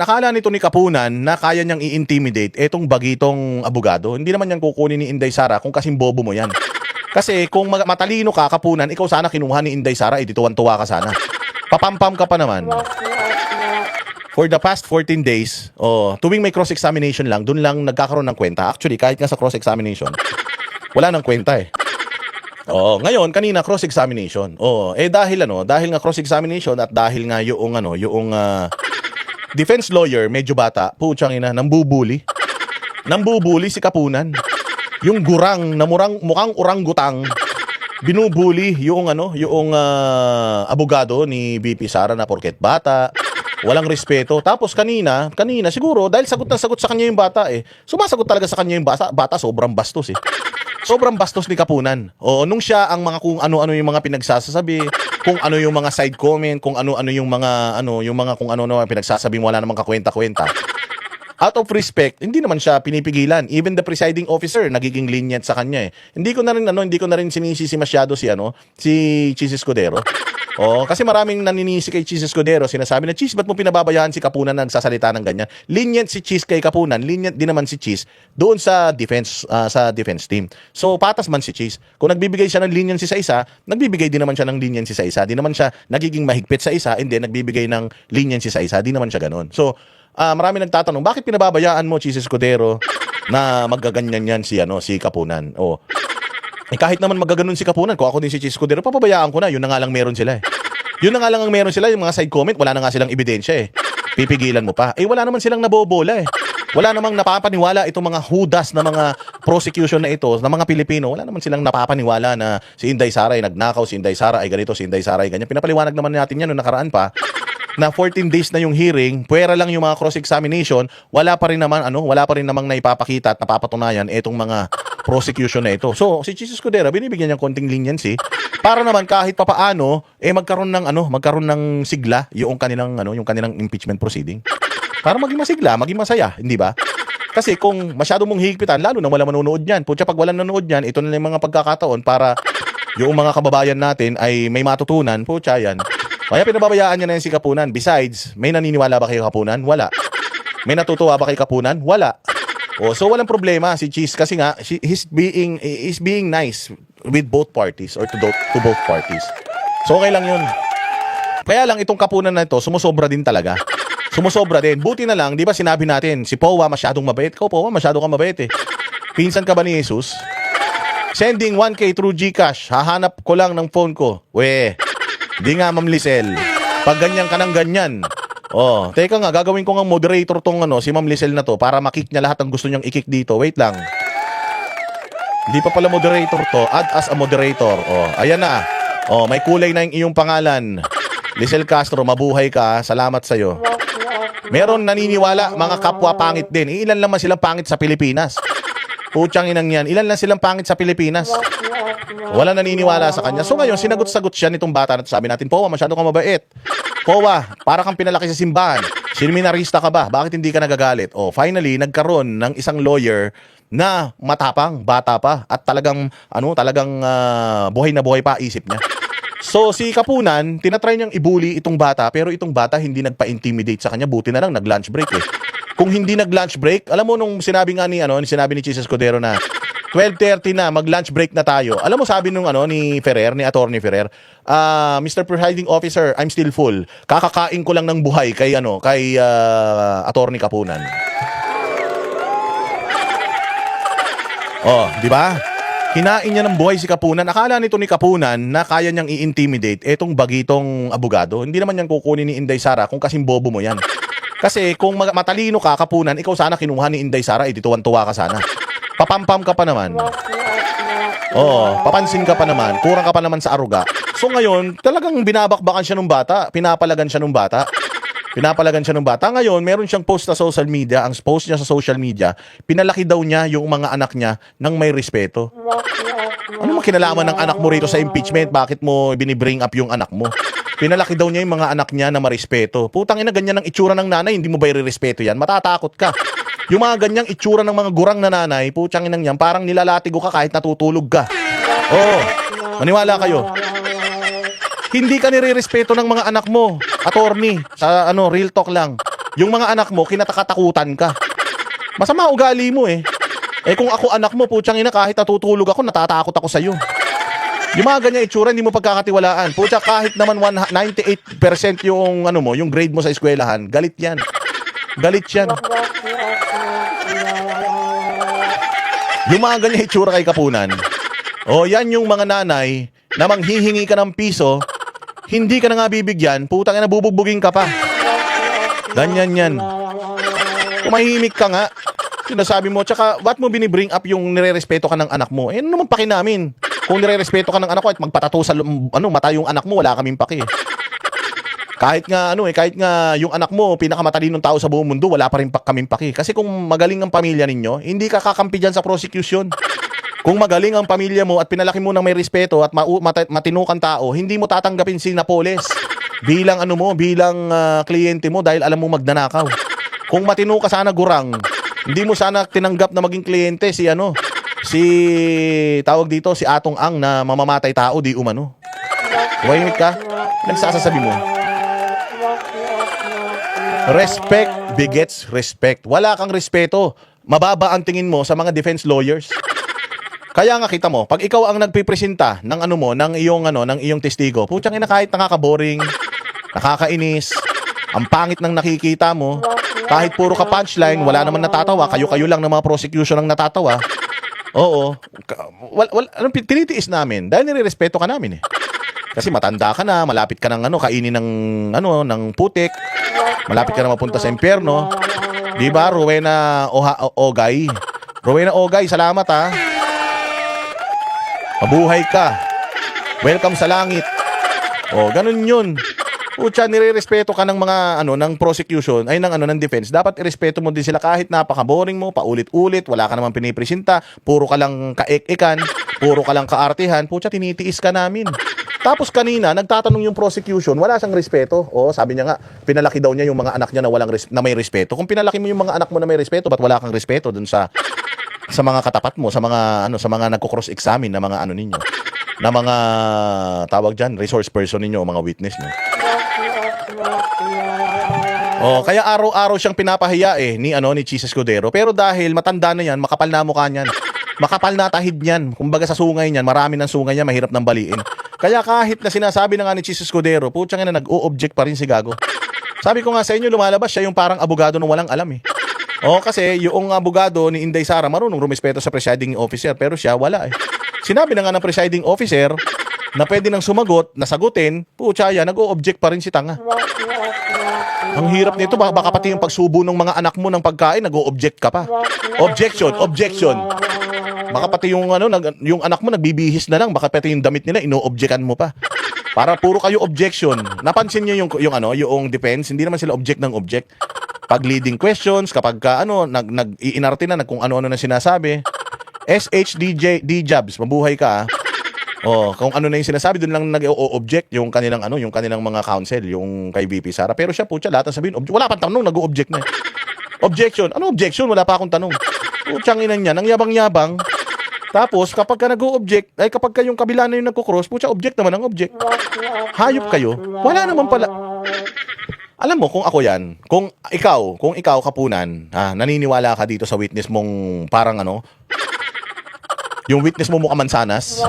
Nakala nito ni Kapunan na kaya niyang i-intimidate etong bagitong abogado. Hindi naman yan kukunin ni Inday Sara kung kasing bobo mo yan. Kasi kung matalino ka, Kapunan, ikaw sana kinuha ni Inday Sara, tuwan-tuwa ka sana. Papampam ka pa naman. For the past 14 days, tuwing may cross-examination lang, dun lang nagkakaroon ng kwenta. Actually, kahit nga sa cross-examination, wala nang kwenta eh. Ngayon kanina cross-examination. Dahil nga cross-examination at dahil nga yung defense lawyer medyo bata, putsang ina, nambubuli. Nambubuli si Kapunan. Yung gurang na mukhang orangutang binubuli yung abogado ni VP Sara na porket bata, walang respeto. Tapos kanina siguro dahil sagot na sagot sa kanya yung bata sumasagot talaga sa kanya yung bata sobrang bastos Sobrang bastos ni Kapunan. Nung siya ang mga kung ano-ano yung mga pinagsasabi, kung ano yung mga side comment, kung ano-ano yung mga kung ano-ano pinagsasabing wala namang kakwenta-kwenta. Out of respect, hindi naman siya pinipigilan. Even the presiding officer nagiging lenient sa kanya Hindi ko na rin sinisisi masyado si Chis Escudero. Kasi maraming naninisi kay Chis Escudero, sinasabi na, Chis, ba't mo pinababayaan si Kapunan na nagsasalita ng ganyan? Lenient si Chis kay Kapunan, lenient din naman si Chis doon sa defense team. So patas man si Chis. Kung nagbibigay siya ng leniency sa isa, nagbibigay din naman siya ng leniency sa isa. Di naman siya nagiging mahigpit sa isa, hindi nagbibigay ng leniency sa isa. Di naman siya ganoon. So marami nagtatanong, bakit pinababayaan mo, Chis Escudero, na magaganyan yan si Kapunan? Kahit naman magaganon si Kapunan, kung ako din si Chis Escudero, papabayaan ko na. Yun na nga lang meron sila Yun na nga lang ang meron sila, yung mga side comment, wala na nga silang ebidensya Pipigilan mo pa. Wala naman silang nabobola Wala namang napapaniwala itong mga hudas na mga prosecution na ito, na mga Pilipino. Wala naman silang napapaniwala na si Inday Sara ay nagnakaw, si Inday Sara ay ganito, si Inday Sara ay ganyan. Pinapaliwanag naman natin yan nung nakaraan pa, na 14 days na yung hearing, puwera lang yung mga cross-examination, wala pa rin namang naipapakita at napapatunayan itong mga prosecution na ito. So, si Chis Escudero, binibigyan niyang konting leniency para naman kahit papaano magkaroon ng sigla yung kanilang impeachment proceeding. Para maging masigla, maging masaya, hindi ba? Kasi kung masyado mong higpitan, lalo na wala manonood niyan. Putya, pag wala nanonood niyan, ito na yung mga pagkakataon para yung mga kababayan natin ay may matutunan. Putya, yan. Kaya pinababayaan niya na yan si Kapunan. Besides, may naniniwala ba kay Kapunan? Wala. May natutuwa ba kay Kapunan? Wala. So walang problema si Chis kasi nga he's being nice with both parties or to both parties. So okay lang 'yun. Kaya lang itong Kapunan na ito, sumusobra din talaga. Sumusobra din. Buti na lang, 'di ba sinabi natin, si Powa masyadong mabait. Ikaw Powa, masyado kang mabait Pinsan ka ba ni Jesus? Sending 1K through GCash. Hahanap ko lang ng phone ko. Di nga, Ma'am Lisel. Pag ganyan ka ng ganyan. Teka nga, gagawin ko nga moderator tong si Ma'am Lisel na to para makik niya lahat ng gusto niyang i-kick dito. Wait lang. Hindi pa pala moderator to. Add as a moderator. Ayan na. May kulay na yung iyong pangalan. Lisel Castro, mabuhay ka. Salamat sa'yo. Meron naniniwala, mga kapwa pangit din. Ilan lang man silang pangit sa Pilipinas? Putsang inang yan. Ilan lang silang pangit sa Pilipinas? Wala naniniwala sa kanya. So ngayon, sinagot-sagot siya nitong bata na ito. Sabi natin, Powa, masyado kang mabait. Powa, para kang pinalaki sa simbahan. Seminarista ka ba? Bakit hindi ka nagagalit? Finally, nagkaroon ng isang lawyer na matapang, bata pa, at talagang buhay na buhay pa isip niya. So si Kapunan, tinatry niyang ibuli itong bata, pero itong bata hindi nagpa-intimidate sa kanya. Buti na lang nag-lunch break Kung hindi nag-lunch break, alam mo nung sinabi ni Chis Escudero na 12:30 na, mag-lunch break na tayo. Alam mo sabi nung ni Attorney Ferrer, Mr. Presiding Officer, I'm still full. Kakakain ko lang ng buhay kay Attorney Kapunan. Di ba? Kinain niya ng buhay si Kapunan. Akala nito ni Kapunan na kaya niyang i-intimidate etong bagitong abogado. Hindi naman yan kukunin ni Inday Sara kung kasing bobo mo yan. Kasi kung matalino ka, Kapunan, ikaw sana kinuha ni Inday Sara, tuwan-tuwa ka sana. Papampam ka pa naman. Papansin ka pa naman. Kurang ka pa naman sa aruga. So ngayon, talagang binabakbakan siya ng bata. Pinapalagan siya ng bata. Ngayon, meron siyang post sa social media. Ang post niya sa social media, pinalaki daw niya yung mga anak niya ng may respeto. Ano mo kinalaman ng anak mo rito sa impeachment? Bakit mo binibring up yung anak mo? Pinalaki daw niya yung mga anak niya na marespeto. Putang ina, ganyan ang itsura ng nanay, hindi mo ba i-respeto yan? Matatakot ka. Yung mga ganyang itsura ng mga gurang na nanay, putang inang yan, parang nilalatigo ka kahit natutulog ka. Maniwala kayo. Hindi ka nire-respeto ng mga anak mo, attorney, sa real talk lang. Yung mga anak mo, kinatakatakutan ka. Masama ugali mo eh. Eh kung ako anak mo, putsang ina, kahit natutulog ako, natatakot ako sa'yo. Yung mga ganyan itsura, hindi mo pagkakatiwalaan. Putsa, kahit naman 98% yung ano mo, yung grade mo sa eskwelahan, galit yan. Galit yan. Yung mga ganyan itsura kay Kapunan. O yan yung mga nanay na manghihingi ka ng piso, hindi ka na nga bibigyan, putang ina, bubugbugin ka pa. Ganyan yan. Kumahimik ka nga. Sinasabi mo, tsaka ba't mo binibring up yung nire-respeto ka ng anak mo? Eh, ano naman paki namin? Kung nire-respeto ka ng anak ko at magpatato sa mata yung anak mo, wala kaming paki. Kahit nga yung anak mo, pinakamatalinong tao sa buong mundo, wala pa rin kaming paki. Kasi kung magaling ang pamilya ninyo, hindi ka kakampi dyan sa prosecution. Kung magaling ang pamilya mo at pinalaki mo ng may respeto at matinukan tao, hindi mo tatanggapin si Napoles bilang kliyente mo dahil alam mo magnanakaw. Kung matino ka sana gurang, hindi mo sana tinanggap na maging kliyente si Atong Ang na mamamatay tao di umano. Tumahimik ka? Nagsasasabi mo. Respect begets respect. Wala kang respeto. Mababa ang tingin mo sa mga defense lawyers. Kaya nga kita mo, pag ikaw ang nagpipresenta ng ng iyong testigo, putyang ina, kahit nakaka-boring, nakakainis, ang pangit ng nakikita mo, kahit puro ka punchline, wala naman natatawa, kayo-kayo lang ng mga prosecution ang natatawa. Oo. Tinitiis namin dahil nirerespeto ka namin eh. Kasi matanda ka na, malapit ka ng kainin ng putik, malapit ka na mapunta sa impyerno. Di ba, Rowena Ogay? Rowena Ogay, salamat ha. Mabuhay ka. Welcome sa langit. O, ganun yun. Pucha, nire-respeto ka ng mga ng prosecution ay ng defense. Dapat irespeto mo din sila kahit napaka-boring mo, paulit-ulit, wala ka naman pinipresenta, puro ka lang kaek-ekan, puro ka lang kaartihan. Pucha, tinitiis ka namin. Tapos kanina nagtatanong yung prosecution, wala siyang respeto. O, sabi niya nga, pinalaki daw niya yung mga anak niya na may respeto. Kung pinalaki mo yung mga anak mo na may respeto, ba't wala kang respeto dun sa mga katapat mo, sa mga nagko-cross-examine na mga ninyo, na mga tawag diyan, resource person ninyo o mga witness niyo. Oh, kaya araw-araw siyang pinapahiya ni Chis Escudero. Pero dahil matanda na yan, makapal na mukha niyan. Makapal na tahid niyan. Kumbaga sa sungay niyan, marami ng sungay niya, mahirap nang baliin. Kaya kahit na sinasabi na nga ni Chis Escudero, putsang ina, nag-o-object pa rin si Gago. Sabi ko nga sa inyo, lumalabas siya yung parang abogado nung walang alam eh. Oh, kasi yung abogado ni Inday Sara marunong rumespeto sa presiding officer, pero siya wala eh. Sinabi na nga ng presiding officer na pwede nang sumagot, nasagutin, putya yan, nag-o-object pa rin si tanga. Ang hirap nito, baka pati yung pagsubo ng mga anak mo ng pagkain, nag-o-object ka pa. Objection. Baka pati yung yung anak mo nagbibihis na lang, baka pati yung damit nila ino-objectan mo pa. Para puro kayo objection. Napansin niyo yung defense, hindi naman sila object ng object. Pag leading questions, kapag nag-iinarte na kung ano-ano na sinasabi. SHDJ Jobs, mabuhay ka. Oh, kung ano na yung sinasabi, doon lang nag-o-object yung kanilang mga counsel, yung kay VP Sara. Pero siya po, lahat ang sabihin, wala pang tanong, nag-o-object na. Objection. Ano objection? Wala pa akong tanong. Putsang ina niya, nang yabang-yabang. Tapos, kapag ka nag-o-object, ay kapag ka yung kabila na yung nagko-cross, putya, object naman ang object. Hayop kayo. Wala naman pala. Alam mo, kung ako yan, kung ikaw Kapunan, naniniwala ka dito sa witness mong parang yung witness mo mukha mansanas,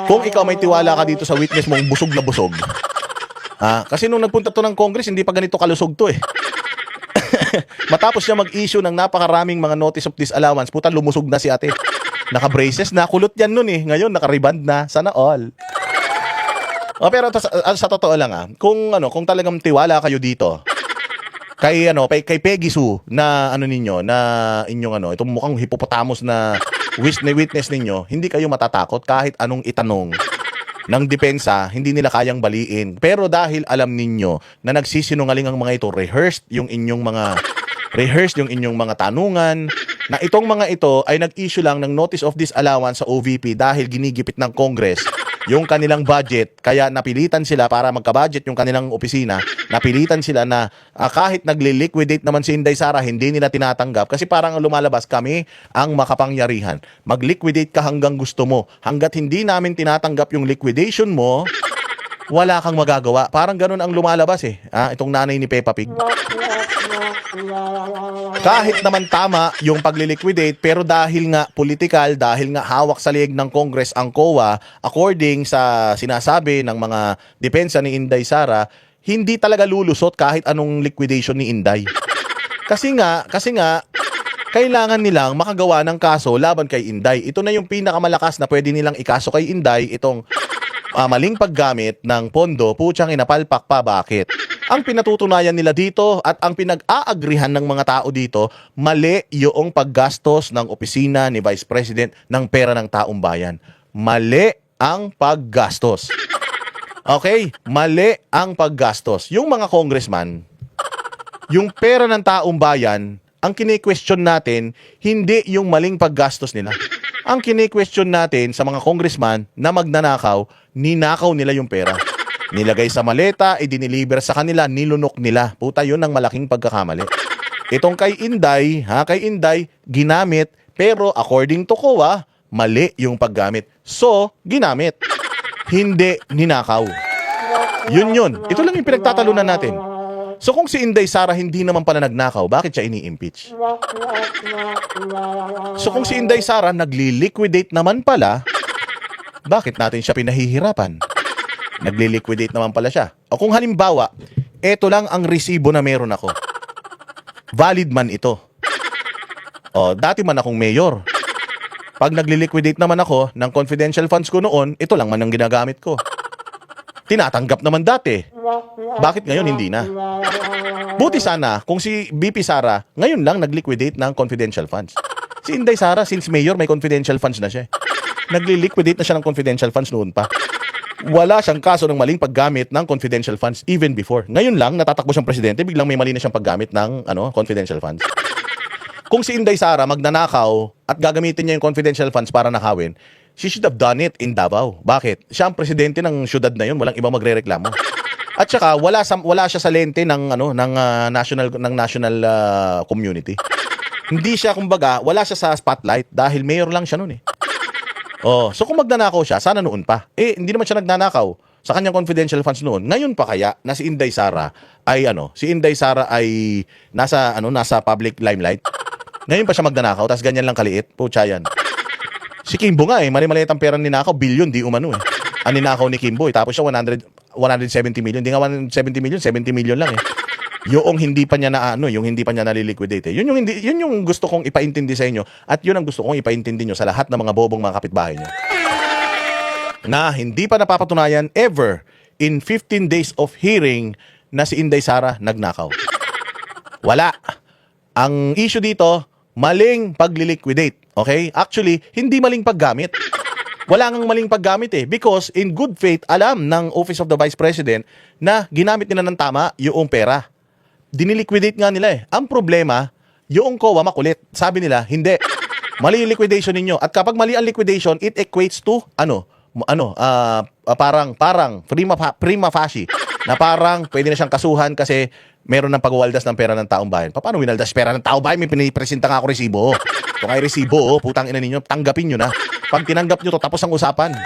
kung ikaw may tiwala ka dito sa witness mong busog na busog, kasi nung nagpunta to ng Congress, hindi pa ganito kalusog to eh. Matapos siya mag-issue ng napakaraming mga notice of disallowance, puta, lumusog na si ate. Naka-braces na, kulot yan nun eh. Ngayon, naka-reband na. Sana all. Pero sa totoo lang kung talagang tiwala kayo dito kay Peggy Sue na inyong itong mukhang hippopotamus na witness ninyo, hindi kayo matatakot kahit anong itanong ng depensa, hindi nila kayang baliin. Pero dahil alam ninyo na nagsisinungaling ang mga ito, rehearsed yung inyong mga tanungan, na itong mga ito ay nag-issue lang ng notice of disallowance sa OVP dahil ginigipit ng Congress yung kanilang budget, kaya napilitan sila para magka-budget yung kanilang opisina, napilitan sila na kahit nagli-liquidate naman si Inday Sara, hindi nila tinatanggap kasi parang lumalabas kami ang makapangyarihan. Mag-liquidate ka hanggang gusto mo. Hanggat hindi namin tinatanggap yung liquidation mo, wala kang magagawa. Parang ganun ang lumalabas eh. Itong nanay ni Peppa Pig. Kahit naman tama yung pagliliquidate, pero dahil nga political, dahil nga hawak sa liig ng Congress ang COA, according sa sinasabi ng mga depensa ni Inday Sara, hindi talaga lulusot kahit anong liquidation ni Inday. Kasi nga, kailangan nilang makagawa ng kaso laban kay Inday. Ito na yung pinakamalakas na pwede nilang ikaso kay Inday, itong maling paggamit ng pondo. Putsang inapalpak pa, bakit? Ang pinatutunayan nila dito at ang pinag-aagrihan ng mga tao dito, mali yung paggastos ng opisina ni Vice President ng pera ng taong bayan. Mali ang paggastos. Okay? Mali ang paggastos. Yung mga congressman, yung pera ng taong bayan, ang kine-question natin, hindi yung maling paggastos nila. Ang kine-question natin sa mga congressman na magnanakaw, ninakaw nila yung pera. Nilagay sa maleta, idiniliver sa kanila, nilunok nila. Puta, yun ang malaking pagkakamali. Itong kay Inday, ginamit, pero according to COA, mali yung paggamit. So, ginamit. Hindi ninakaw. Yun. Ito lang yung pinagtatalunan natin. So kung si Inday Sara hindi naman pala nagnakaw, bakit siya ini-impeach? So kung si Inday Sara nagli-liquidate naman pala, bakit natin siya pinahihirapan? Nagli-liquidate naman pala siya. O kung halimbawa, eto lang ang resibo na meron ako. Valid man ito. O, dati man akong mayor. Pag nagli-liquidate naman ako ng confidential funds ko noon, ito lang man ang ginagamit ko. Tinatanggap naman dati. Bakit ngayon hindi na? Buti sana kung si BP Sara ngayon lang nag-liquidate ng confidential funds. Si Inday Sara, since mayor, may confidential funds na siya. Nagli-liquidate na siya ng confidential funds noon pa. Wala siyang kaso ng maling paggamit ng confidential funds even before. Ngayon lang, natatakbo siyang presidente, biglang may mali na siyang paggamit ng confidential funds. Kung si Inday Sara magnanakaw at gagamitin niya yung confidential funds para nakawin, she should have done it in Davao. Bakit? Siya ang presidente ng syudad na yun, walang ibang magrereklamo. At saka wala siya sa lente ng national community. Hindi siya, kumbaga, wala siya sa spotlight dahil mayor lang siya noon eh. Oh, so kung magnanakaw siya, sana noon pa. Hindi naman siya nagnanakaw sa kanyang confidential funds noon. Ngayon pa kaya na si Inday Sara ay nasa public limelight. Ngayon pa siya magnanakaw, tas ganyan lang kaliit. Pucha yan. Si Kimbo nga mali-maliit ang pera ninakaw, billion, di umano eh. Ang ninakaw ni Kimbo tapos siya 170 million. Di nga 170 million, 70 million lang eh. Yung hindi pa niya naliliquidate eh. Yun yung gusto kong ipaintindi sa inyo at yun ang gusto kong ipaintindi nyo sa lahat ng mga bobong mga kapitbahay nyo. Na hindi pa napapatunayan ever in 15 days of hearing na si Inday Sara nagnakaw. Wala. Ang issue dito, maling pagliliquidate. Okay? Actually, hindi maling paggamit. Wala ngang maling paggamit eh. Because in good faith, alam ng Office of the Vice President na ginamit nila ng tama yung pera. Diniliquidate nga nila eh. Ang problema, yung COA makulit. Sabi nila, hindi. Mali yung liquidation ninyo. At kapag mali ang liquidation, it equates to, parang prima facie. Na parang pwede na siyang kasuhan kasi meron ng pagwaldas ng pera ng taong bayan. Paano winaldas pera ng taong bayan? May pinipresenta nga ako resibo. Kung ay resibo, putang ina ninyo, tanggapin nyo na. Pag tinanggap nyo to, tapos ang usapan.